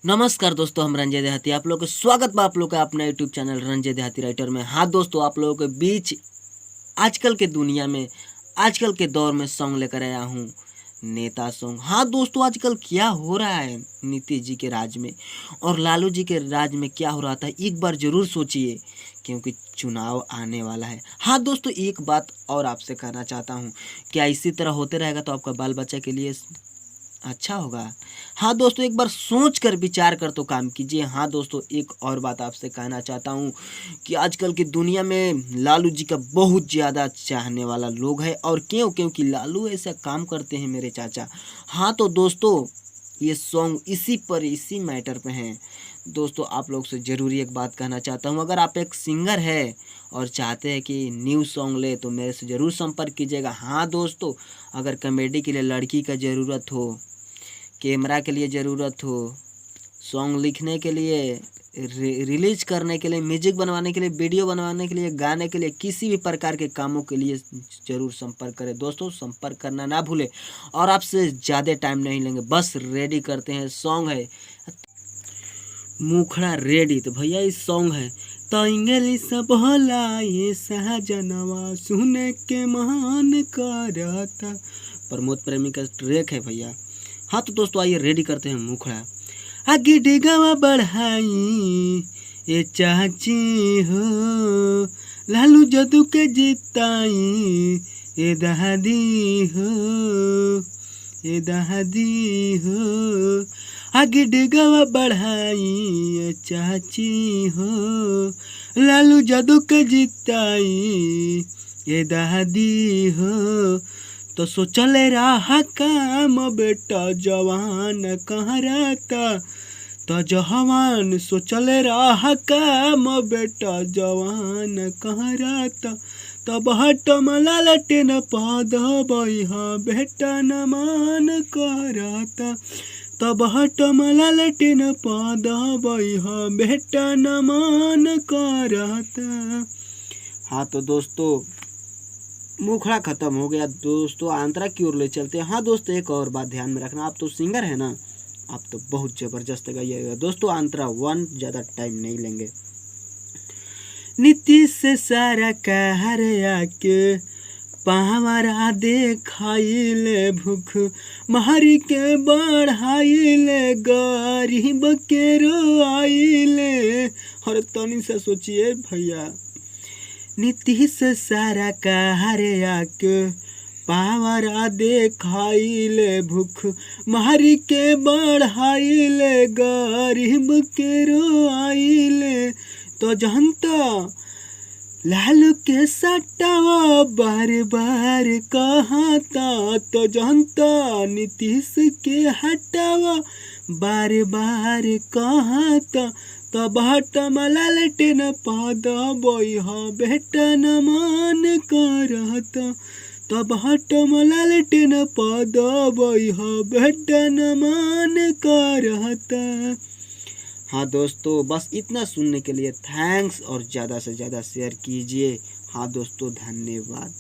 नमस्कार दोस्तों, हम रंजय देहाती आप लोग का स्वागत बा आप लोग का अपना यूट्यूब चैनल रंजय देहाती राइटर में। हाँ दोस्तों, आप लोगों के बीच आजकल के दुनिया में आजकल के दौर में सॉन्ग लेकर आया हूँ, नेता सॉन्ग। हाँ दोस्तों, आजकल क्या हो रहा है नीतीश जी के राज में और लालू जी के राज में क्या हो रहा था, एक बार ज़रूर सोचिए, क्योंकि चुनाव आने वाला है। हाँ दोस्तों, एक बात और आपसे कहना चाहता हूँ, क्या इसी तरह होते रहेगा तो आपका बाल बच्चा के लिए अच्छा होगा? हाँ दोस्तों, एक बार सोच कर विचार कर तो काम कीजिए। हाँ दोस्तों, एक और बात आपसे कहना चाहता हूँ कि आजकल की दुनिया में लालू जी का बहुत ज़्यादा चाहने वाला लोग है। और क्यों? क्योंकि लालू ऐसा काम करते हैं मेरे चाचा। हाँ तो दोस्तों, ये सॉन्ग इसी मैटर पे हैं। दोस्तों, आप लोग से ज़रूरी एक बात कहना चाहता हूँ, अगर आप एक सिंगर है और चाहते हैं कि न्यू सॉन्ग ले तो मेरे से ज़रूर संपर्क कीजिएगा। हाँ दोस्तों, अगर कॉमेडी के लिए लड़की का ज़रूरत हो, कैमरा के लिए ज़रूरत हो, सॉन्ग लिखने के लिए, रिलीज करने के लिए, म्यूजिक बनवाने के लिए, वीडियो बनवाने के लिए, गाने के लिए, किसी भी प्रकार के कामों के लिए ज़रूर संपर्क करें। दोस्तों, संपर्क करना ना भूलें और आपसे ज़्यादा टाइम नहीं लेंगे, बस रेडी करते हैं। सॉन्ग है मुखड़ा रेडी। तो भैया इस सॉन्ग है तो इंग्लिश बोला ये सहजनवा सुने के महान करता, प्रमोद प्रेमी का ट्रैक है भैया। हाँ तो दोस्तों, आइए रेडी करते हैं मुखड़ा। आगे डिगावा बढ़ाई ये चाची हो, लालू जदू के जिताई ये दहादी हो, ये दहादी हो। आगे डिगावा बढ़ाई ये चाची हो, लालू जदू के जिताई ये दहादी हो। तो सोचले रहा काम बेटा जवान कहाँ रहता, तो जवान सोचले रहा काम बेटा जवान कहाँ रहता, तब हटम लालटे न पद बैहा बेटा न मान करता, तब हटम लालटे न पद बैहा बेटा न मान करता। हाँ तो दोस्तों, मुखड़ा खत्म हो गया। दोस्तों, आंतरा की ओर ले चलते हैं। हाँ दोस्तों, एक और बात ध्यान में रखना, आप तो सिंगर है ना, आप तो बहुत जबरदस्त गाइएगा। दोस्तों, आंतरा 1 ज़्यादा टाइम नहीं लेंगे। नीतीश से सारा कहर आके पावरा देखाइले, भूख मारी के बढ़ाइले, गरीब के रोआइले। और तनी से सोचिए भैया, नीतीश सारा कहरे आके पावरा देखाइले, भूख मारी के बढ़ाइले, गरीब के रोआइले। तो जनता लालू के सटावा बार बार कहता, तो जनता नीतीश के हटावा बार बार कहता, तब हटम लालटे न पद बैहा बेटा न मान करता, तब हटम लालटे न पद बैहा बेटा न मान करता। हाँ दोस्तों, बस इतना सुनने के लिए थैंक्स और ज़्यादा से ज़्यादा शेयर कीजिए। हाँ दोस्तों, धन्यवाद।